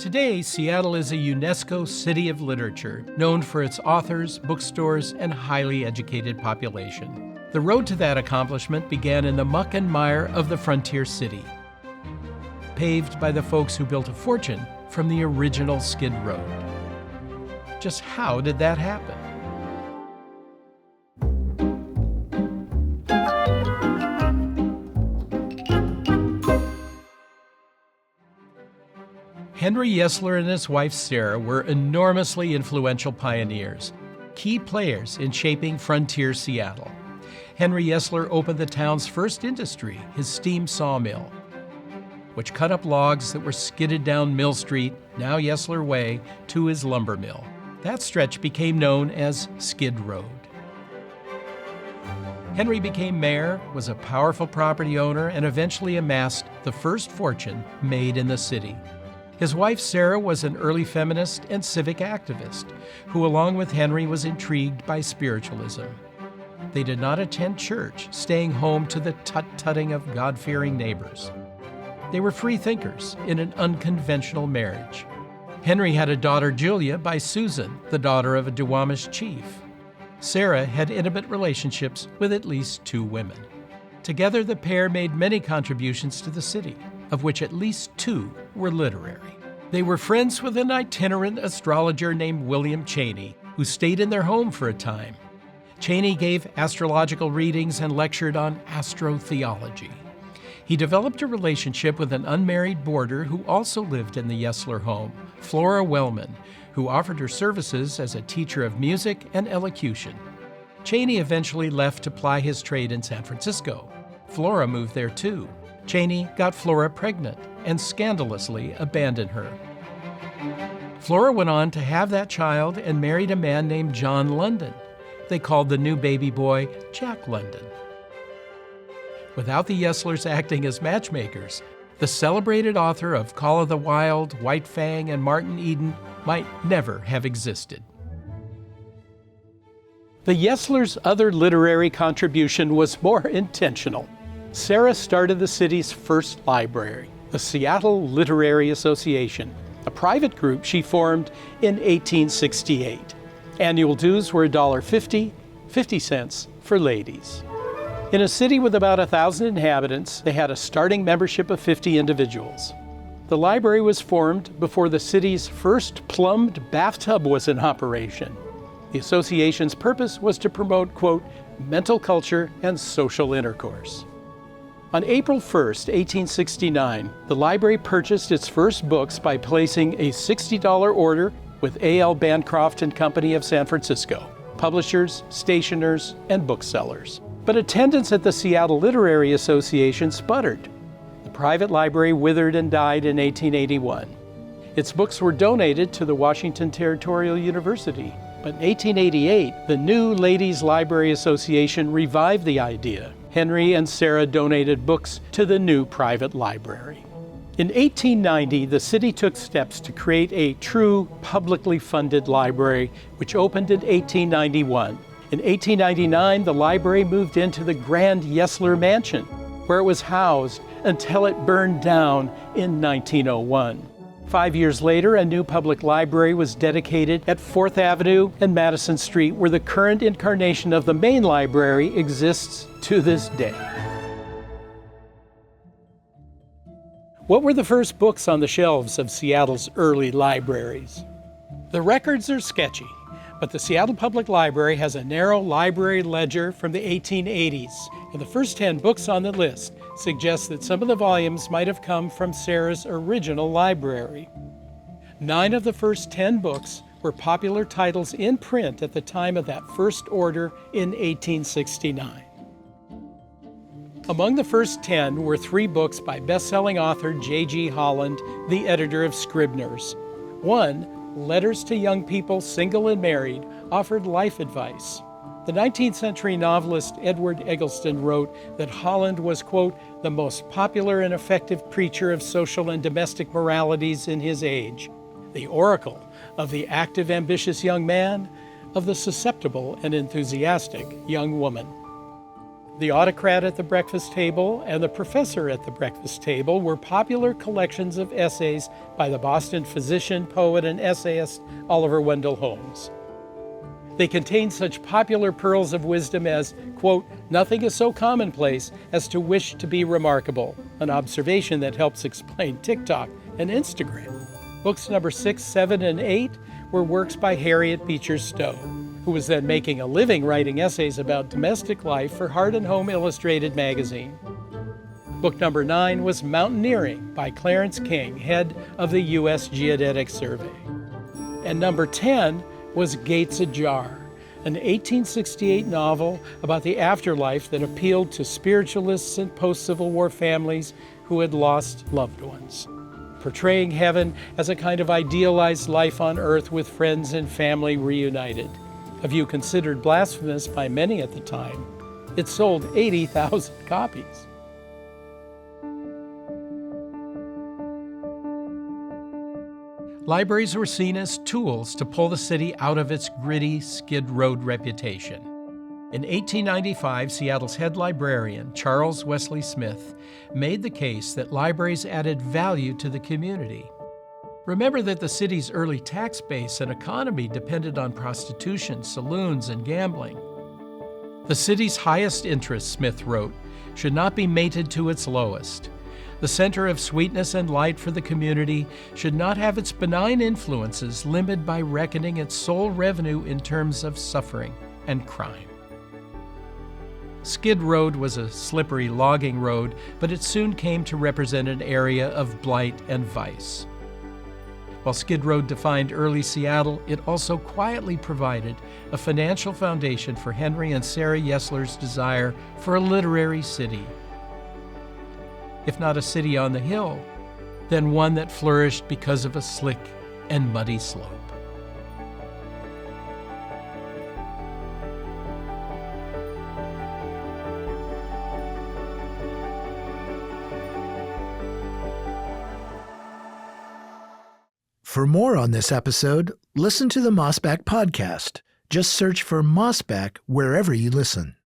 Today, Seattle is a UNESCO City of Literature, known for its authors, bookstores, and highly educated population. The road to that accomplishment began in the muck and mire of the frontier city, paved by the folks who built a fortune from the original skid road. Just how did that happen? Henry Yesler and his wife Sarah were enormously influential pioneers, key players in shaping frontier Seattle. Henry Yesler opened the town's first industry, his steam sawmill, which cut up logs that were skidded down Mill Street, now Yesler Way, to his lumber mill. That stretch became known as Skid Road. Henry became mayor, was a powerful property owner, and eventually amassed the first fortune made in the city. His wife Sarah was an early feminist and civic activist who, along with Henry, was intrigued by spiritualism. They did not attend church, staying home to the tut-tutting of God-fearing neighbors. They were free thinkers in an unconventional marriage. Henry had a daughter, Julia, by Susan, the daughter of a Duwamish chief. Sarah had intimate relationships with at least 2 women. Together, the pair made many contributions to the city, of which at least 2 were literary. They were friends with an itinerant astrologer named William Cheney, who stayed in their home for a time. Cheney gave astrological readings and lectured on astrotheology. He developed a relationship with an unmarried boarder who also lived in the Yesler home, Flora Wellman, who offered her services as a teacher of music and elocution. Cheney eventually left to ply his trade in San Francisco. Flora moved there too. Cheney got Flora pregnant and scandalously abandoned her. Flora went on to have that child and married a man named John London. They called the new baby boy Jack London. Without the Yeslers acting as matchmakers, the celebrated author of Call of the Wild, White Fang, and Martin Eden might never have existed. The Yeslers' other literary contribution was more intentional. Sarah started the city's first library, the Seattle Literary Association, a private group she formed in 1868. Annual dues were $1.50, 50 cents for ladies. In a city with about 1,000 inhabitants, they had a starting membership of 50 individuals. The library was formed before the city's first plumbed bathtub was in operation. The association's purpose was to promote, quote, mental culture and social intercourse. On April 1, 1869, the library purchased its first books by placing a $60 order with A.L. Bancroft and Company of San Francisco, publishers, stationers, and booksellers. But attendance at the Seattle Literary Association sputtered. The private library withered and died in 1881. Its books were donated to the Washington Territorial University, but in 1888, the new Ladies Library Association revived the idea. Henry and Sarah donated books to the new private library. In 1890, the city took steps to create a true publicly funded library, which opened in 1891. In 1899, the library moved into the Grand Yesler Mansion, where it was housed until it burned down in 1901. 5 years later, a new public library was dedicated at 4th Avenue and Madison Street, where the current incarnation of the main library exists to this day. What were the first books on the shelves of Seattle's early libraries? The records are sketchy, but the Seattle Public Library has a narrow library ledger from the 1880s, and the first 10 books on the list suggest that some of the volumes might have come from Sarah's original library. 9 of the first 10 books were popular titles in print at the time of that first order in 1869. Among the first 10 were 3 books by best-selling author J.G. Holland, the editor of Scribner's. One, Letters to Young People Single and Married, offered life advice. The 19th century novelist Edward Eggleston wrote that Holland was, quote, the most popular and effective preacher of social and domestic moralities in his age, the oracle of the active, ambitious young man, of the susceptible and enthusiastic young woman. The Autocrat at the Breakfast Table and The Professor at the Breakfast Table were popular collections of essays by the Boston physician, poet, and essayist Oliver Wendell Holmes. They contain such popular pearls of wisdom as, quote, "Nothing is so commonplace as to wish to be remarkable," an observation that helps explain TikTok and Instagram. Books number 6, 7, and 8 were works by Harriet Beecher Stowe, who was then making a living writing essays about domestic life for Heart and Home Illustrated magazine. Book number 9 was Mountaineering by Clarence King, head of the U.S. Geodetic Survey. And number 10 was Gates Ajar, an 1868 novel about the afterlife that appealed to spiritualists and post-Civil War families who had lost loved ones, portraying heaven as a kind of idealized life on earth with friends and family reunited. A view considered blasphemous by many at the time. It sold 80,000 copies. Libraries were seen as tools to pull the city out of its gritty skid road reputation. In 1895, Seattle's head librarian, Charles Wesley Smith, made the case that libraries added value to the community. Remember that the city's early tax base and economy depended on prostitution, saloons, and gambling. The city's highest interest, Smith wrote, should not be mated to its lowest. The center of sweetness and light for the community should not have its benign influences limited by reckoning its sole revenue in terms of suffering and crime. Skid Road was a slippery logging road, but it soon came to represent an area of blight and vice. While Skid Row defined early Seattle, it also quietly provided a financial foundation for Henry and Sarah Yesler's desire for a literary city. If not a city on the hill, then one that flourished because of a slick and muddy slope. For more on this episode, listen to the Mossback podcast. Just search for Mossback wherever you listen.